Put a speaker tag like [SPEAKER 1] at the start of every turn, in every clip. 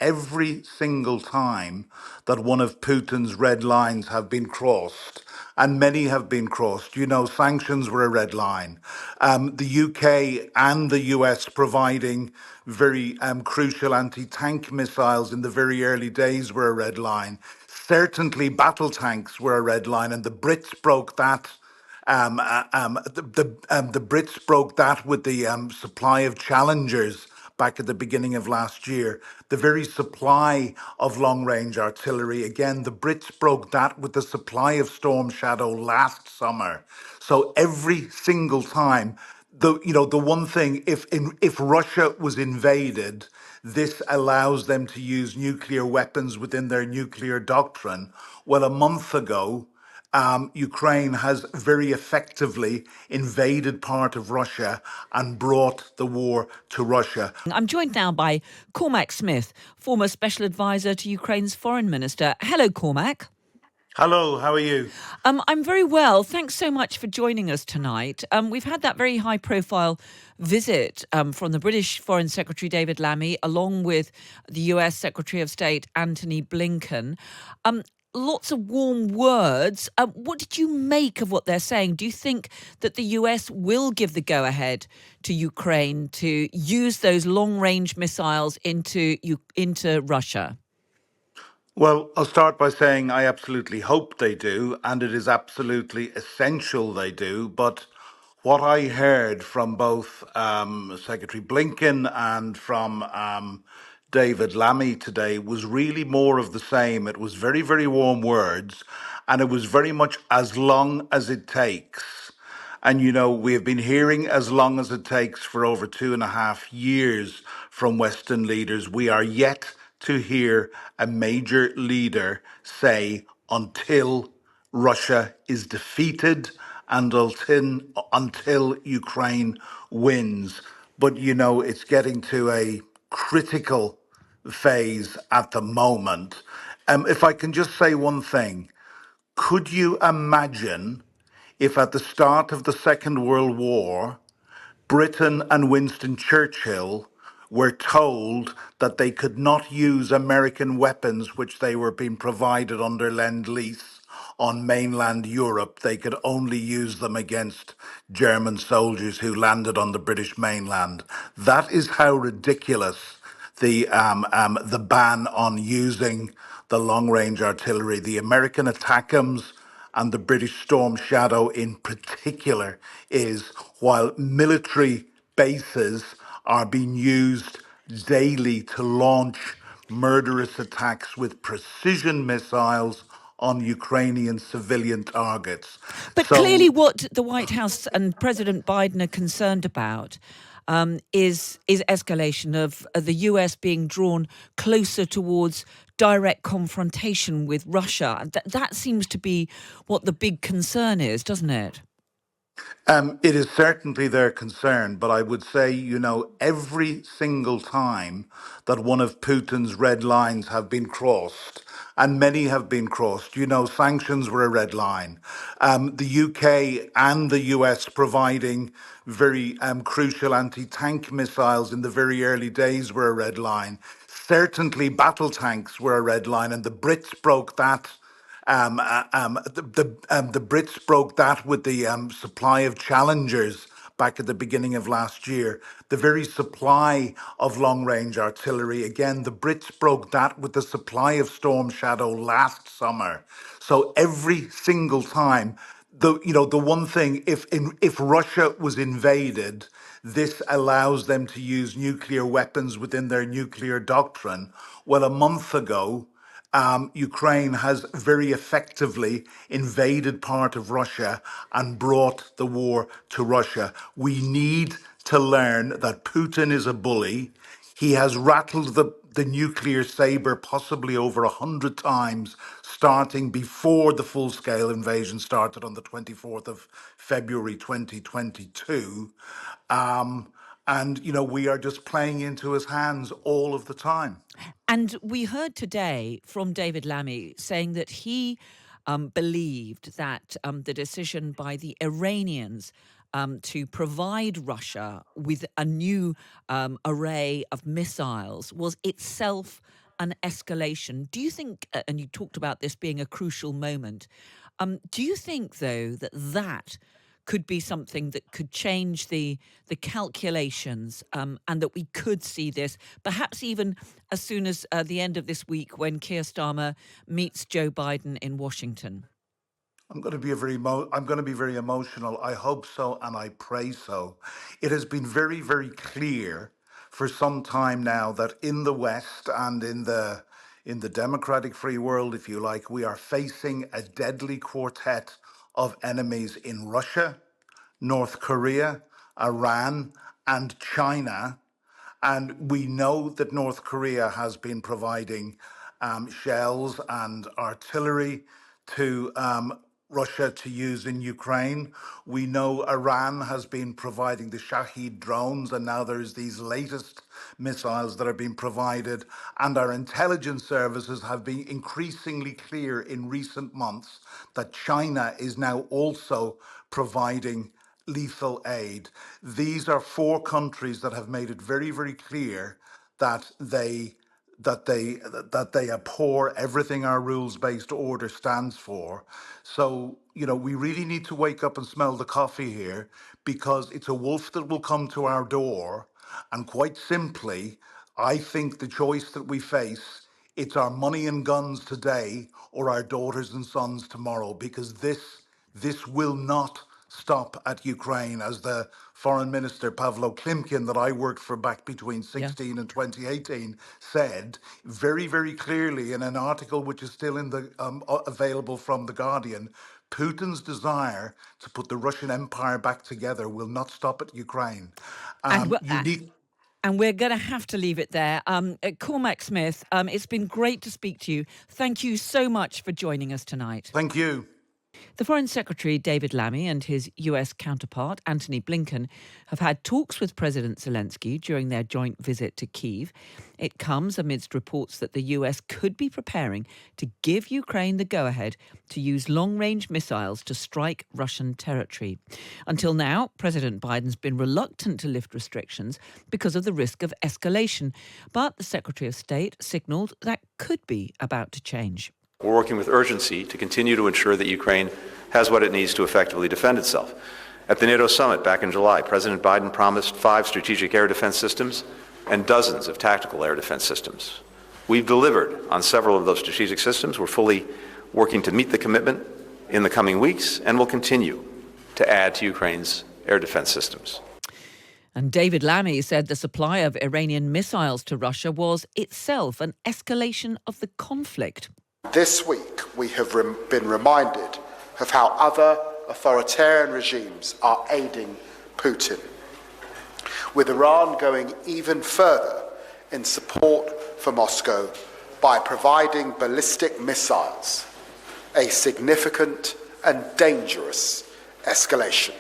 [SPEAKER 1] every single time that one of Putin's red lines have been crossed, and many have been crossed. You know, sanctions were a red line. The UK and the US providing very crucial anti-tank missiles in the very early days were a red line. Certainly, battle tanks were a red line, and the Brits broke that. The Brits broke that with the supply of Challengers back at the beginning of last year. The very supply of long range artillery, again, the Brits broke that with the supply of Storm Shadow last summer. So every single time, the one thing, if Russia was invaded, this allows them to use nuclear weapons within their nuclear doctrine. Well, a month ago, Ukraine has very effectively invaded part of Russia and brought the war to Russia.
[SPEAKER 2] I'm joined now by Cormac Smith, former special advisor to Ukraine's foreign minister. Hello, Cormac.
[SPEAKER 1] Hello, how are you?
[SPEAKER 2] I'm very well. Thanks so much for joining us tonight. We've had that very high-profile visit from the British Foreign Secretary David Lammy, along with the US Secretary of State Antony Blinken. Lots of warm words. What did you make of what they're saying? Do you think that the US will give the go-ahead to Ukraine to use those long-range missiles into Russia?
[SPEAKER 1] Well, I'll start by saying I absolutely hope they do, and it is absolutely essential they do. But what I heard from both Secretary Blinken and from David Lammy today was really more of the same. It was very, very warm words, and it was very much as long as it takes. And, you know, we have been hearing as long as it takes for over 2.5 years from Western leaders. We are yet to hear a major leader say until Russia is defeated and until Ukraine wins. But, you know, it's getting to a critical phase at the moment. If I can just say one thing, could you imagine if at the start of the Second World War, Britain and Winston Churchill were told that they could not use American weapons which they were being provided under Lend-Lease on mainland Europe? They could only use them against German soldiers who landed on the British mainland. That is how ridiculous the ban on using the long-range artillery, the American ATACMS and the British Storm Shadow in particular is, while military bases are being used daily to launch murderous attacks with precision missiles on Ukrainian civilian targets.
[SPEAKER 2] But clearly what the White House and President Biden are concerned about is escalation of the US being drawn closer towards direct confrontation with Russia. That seems to be what the big concern is, doesn't it?
[SPEAKER 1] It is certainly their concern, but I would say, you know, every single time that one of Putin's red lines have been crossed, and many have been crossed, you know, sanctions were a red line. The UK and the US providing very crucial anti-tank missiles in the very early days were a red line. Certainly, battle tanks were a red line, and the Brits broke that. The Brits broke that with the supply of Challengers back at the beginning of last year. The very supply of long range artillery, again, the Brits broke that with the supply of Storm Shadow last summer. So every single time, the one thing, if Russia was invaded, this allows them to use nuclear weapons within their nuclear doctrine. Well, a month ago, Ukraine has very effectively invaded part of Russia and brought the war to Russia. We need to learn that Putin is a bully. He has rattled the nuclear saber possibly over 100 times, starting before the full-scale invasion started on the 24th of February 2022. And, you know, we are just playing into his hands all of the time.
[SPEAKER 2] And we heard today from David Lammy saying that he believed that the decision by the Iranians to provide Russia with a new array of missiles was itself an escalation. Do you think, and you talked about this being a crucial moment, do you think, though, that that could be something that could change the calculations, and that we could see this perhaps even as soon as the end of this week when Keir Starmer meets Joe Biden in Washington?
[SPEAKER 1] I'm going to be very emotional. I hope so, and I pray so. It has been very, very clear for some time now that in the West and in the democratic free world, if you like, we are facing a deadly quartet of enemies in Russia, North Korea, Iran, and China. And we know that North Korea has been providing shells and artillery to Russia to use in Ukraine. We know Iran has been providing the Shahid drones, and now there's these latest missiles that are being provided. And our intelligence services have been increasingly clear in recent months that China is now also providing lethal aid. These are four countries that have made it very, very clear that they abhor everything our rules-based order stands for. So, we really need to wake up and smell the coffee here, because it's a wolf that will come to our door. And quite simply, I think the choice that we face, it's our money and guns today or our daughters and sons tomorrow, because this will not stop at Ukraine. As the foreign minister Pavlo Klimkin, that I worked for back between
[SPEAKER 2] Yeah.
[SPEAKER 1] 16 and 2018, said very, very clearly in an article which is still in the available from The Guardian, Putin's desire to put the Russian Empire back together will not stop at Ukraine.
[SPEAKER 2] And
[SPEAKER 1] You need.
[SPEAKER 2] and we're going to have to leave it there. Cormac Smith, it's been great to speak to you. Thank you so much for joining us tonight.
[SPEAKER 1] Thank you.
[SPEAKER 2] The Foreign Secretary David Lammy and his US counterpart Antony Blinken have had talks with President Zelensky during their joint visit to Kyiv. It comes amidst reports that the US could be preparing to give Ukraine the go-ahead to use long-range missiles to strike Russian territory. Until now, President Biden's been reluctant to lift restrictions because of the risk of escalation, but the Secretary of State signalled that could be about to change.
[SPEAKER 3] We're working with urgency to continue to ensure that Ukraine has what it needs to effectively defend itself. At the NATO summit back in July, President Biden promised 5 strategic air defense systems and dozens of tactical air defense systems. We've delivered on several of those strategic systems. We're fully working to meet the commitment in the coming weeks, and will continue to add to Ukraine's air defense systems.
[SPEAKER 2] And David Lammy said the supply of Iranian missiles to Russia was itself an escalation of the conflict.
[SPEAKER 4] This week, we have been reminded of how other authoritarian regimes are aiding Putin, with Iran going even further in support for Moscow by providing ballistic missiles, a significant and dangerous escalation.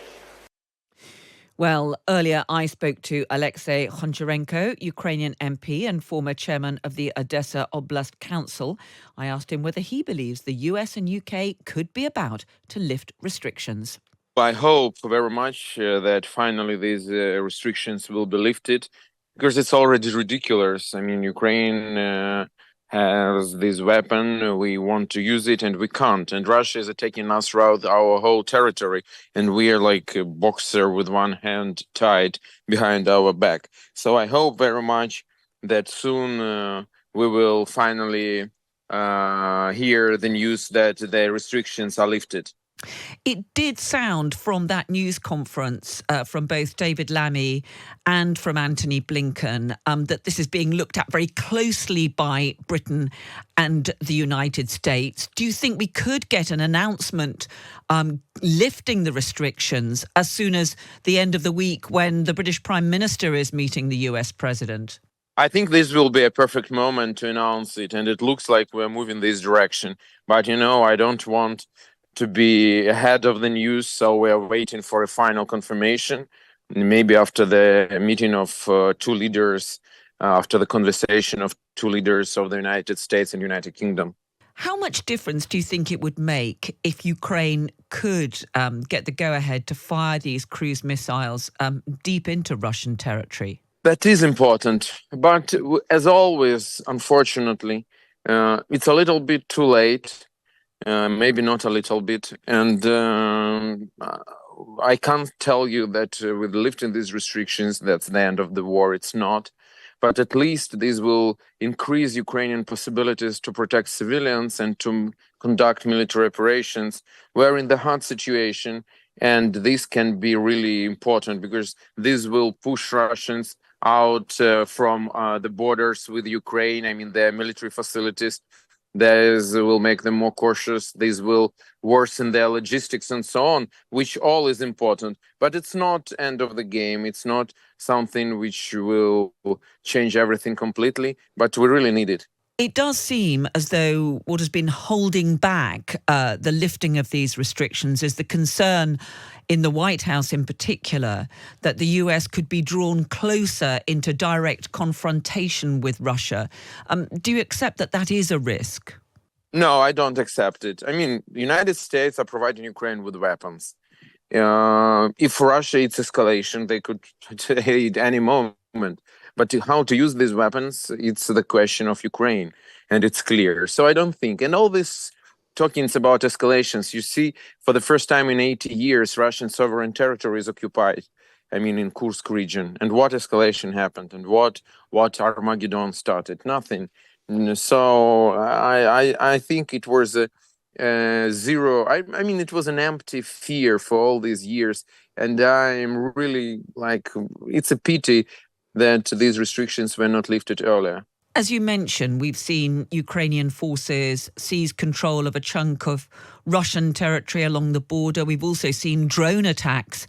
[SPEAKER 2] Well, earlier I spoke to Alexei Honcharenko, Ukrainian MP and former chairman of the Odessa Oblast Council. I asked him whether he believes the US and UK could be about to lift restrictions.
[SPEAKER 5] I hope very much that finally these restrictions will be lifted, because it's already ridiculous. I mean, Ukraine has this weapon, we want to use it and we can't. And Russia is attacking us throughout our whole territory, and we are like a boxer with one hand tied behind our back. So I hope very much that soon we will finally hear the news that the restrictions are lifted.
[SPEAKER 2] It did sound from that news conference from both David Lammy and from Antony Blinken that this is being looked at very closely by Britain and the United States. Do you think we could get an announcement lifting the restrictions as soon as the end of the week, when the British Prime Minister is meeting the US President?
[SPEAKER 5] I think this will be a perfect moment to announce it, and it looks like we're moving this direction. But, I don't want to be ahead of the news, so we are waiting for a final confirmation, maybe after the meeting of two leaders, after the conversation of two leaders of the United States and United Kingdom.
[SPEAKER 2] How much difference do you think it would make if Ukraine could get the go-ahead to fire these cruise missiles deep into Russian territory?
[SPEAKER 5] That is important, but as always, unfortunately, it's a little bit too late. Maybe not a little bit, and I can't tell you that with lifting these restrictions, that's the end of the war. It's not, but at least this will increase Ukrainian possibilities to protect civilians and to conduct military operations. We're in the hard situation, and this can be really important because this will push Russians out from the borders with Ukraine. I mean, their military facilities. This will make them more cautious. This will worsen their logistics and so on, which all is important. But it's not end of the game. It's not something which will change everything completely, but we really need it.
[SPEAKER 2] It does seem as though what has been holding back the lifting of these restrictions is the concern in the White House in particular that the US could be drawn closer into direct confrontation with Russia. Do you accept that that is a risk?
[SPEAKER 5] No, I don't accept it. I mean, the United States are providing Ukraine with weapons. If Russia it's escalation, they could at any moment. But how to use these weapons, it's the question of Ukraine, and it's clear. So I don't think, and all this talkings about escalations, you see, for the first time in 80 years, Russian sovereign territory is occupied. I mean, in Kursk region, and what escalation happened, and what Armageddon started? Nothing. So I think it was a zero. I mean, it was an empty fear for all these years, and I'm really like, it's a pity that these restrictions were not lifted earlier.
[SPEAKER 2] As you mentioned, we've seen Ukrainian forces seize control of a chunk of Russian territory along the border. We've also seen drone attacks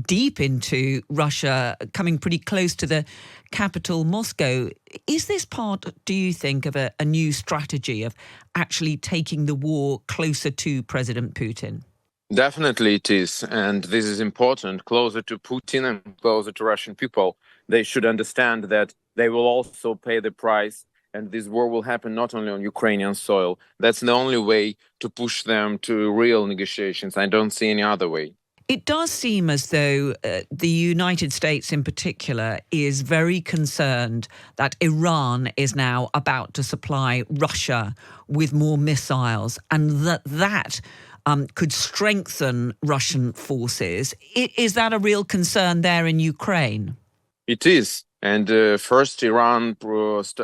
[SPEAKER 2] deep into Russia, coming pretty close to the capital, Moscow. Is this part, do you think, of a new strategy of actually taking the war closer to President Putin?
[SPEAKER 5] Definitely it is. And this is important, closer to Putin and closer to Russian people. They should understand that they will also pay the price. And this war will happen not only on Ukrainian soil. That's the only way to push them to real negotiations. I don't see any other way.
[SPEAKER 2] It does seem as though the United States in particular is very concerned that Iran is now about to supply Russia with more missiles, and that could strengthen Russian forces. Is that a real concern there in Ukraine?
[SPEAKER 5] It is. And first, Iran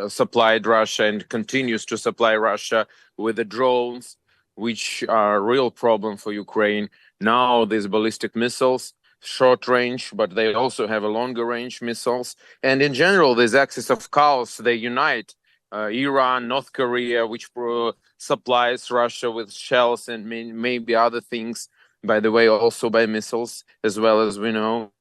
[SPEAKER 5] supplied Russia and continues to supply Russia with the drones, which are a real problem for Ukraine. Now, these ballistic missiles, short range, but they also have a longer range missiles. And in general, this axis of chaos, they unite Iran, North Korea, which supplies Russia with shells and maybe other things, by the way, also by missiles, as well as we know.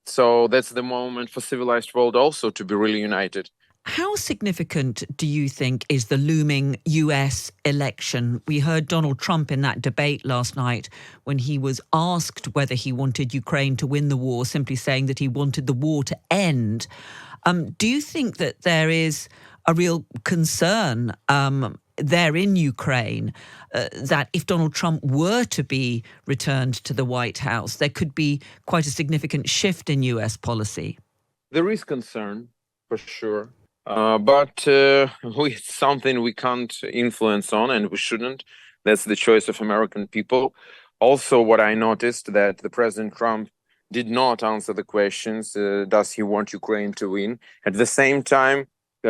[SPEAKER 5] So that's the moment for civilized world also to be really united.
[SPEAKER 2] How significant do you think is the looming US election? We heard Donald Trump in that debate last night when he was asked whether he wanted Ukraine to win the war, simply saying that he wanted the war to end. Do you think that there is a real concern there in Ukraine that if Donald Trump were to be returned to the White House, there could be quite a significant shift in US policy?
[SPEAKER 5] There is concern, for sure. But it's something we can't influence on, and we shouldn't. That's the choice of American people. Also, what I noticed that the President Trump did not answer the questions, does he want Ukraine to win? At the same time,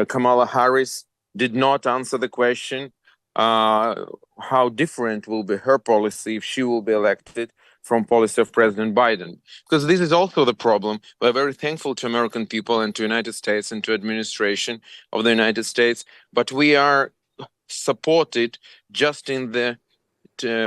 [SPEAKER 5] Kamala Harris did not answer the question, how different will be her policy if she will be elected from policy of President Biden. Because this is also the problem. We're very thankful to American people and to United States and to administration of the United States, but we are supported just in the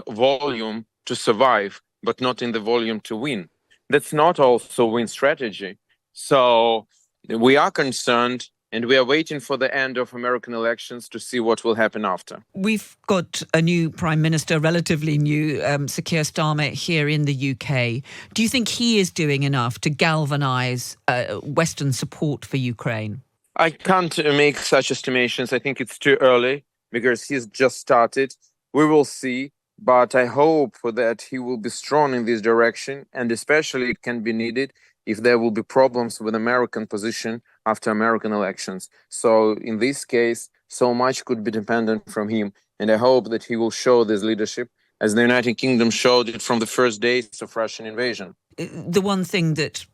[SPEAKER 5] volume to survive, but not in the volume to win. That's not also win strategy. So we are concerned, and we are waiting for the end of American elections to see what will happen after.
[SPEAKER 2] We've got a new Prime Minister, relatively new, Sir Keir Starmer, here in the UK. Do you think he is doing enough to galvanise Western support for Ukraine?
[SPEAKER 5] I can't make such estimations. I think it's too early because he's just started. We will see. But I hope that he will be strong in this direction, and especially it can be needed if there will be problems with American position after American elections. So in this case, so much could be dependent from him. And I hope that he will show this leadership as the United Kingdom showed it from the first days of Russian invasion.
[SPEAKER 2] The one thing that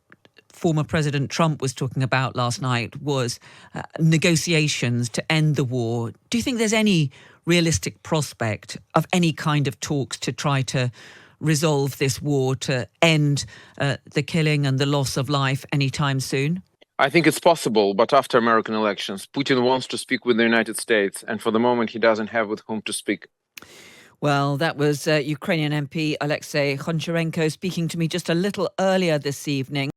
[SPEAKER 2] former President Trump was talking about last night was negotiations to end the war. Do you think there's any realistic prospect of any kind of talks to try to resolve this war, to end the killing and the loss of life anytime soon?
[SPEAKER 5] I think it's possible, but after American elections, Putin wants to speak with the United States, and for the moment he doesn't have with whom to speak.
[SPEAKER 2] Well, that was Ukrainian MP Alexei Honcharenko speaking to me just a little earlier this evening.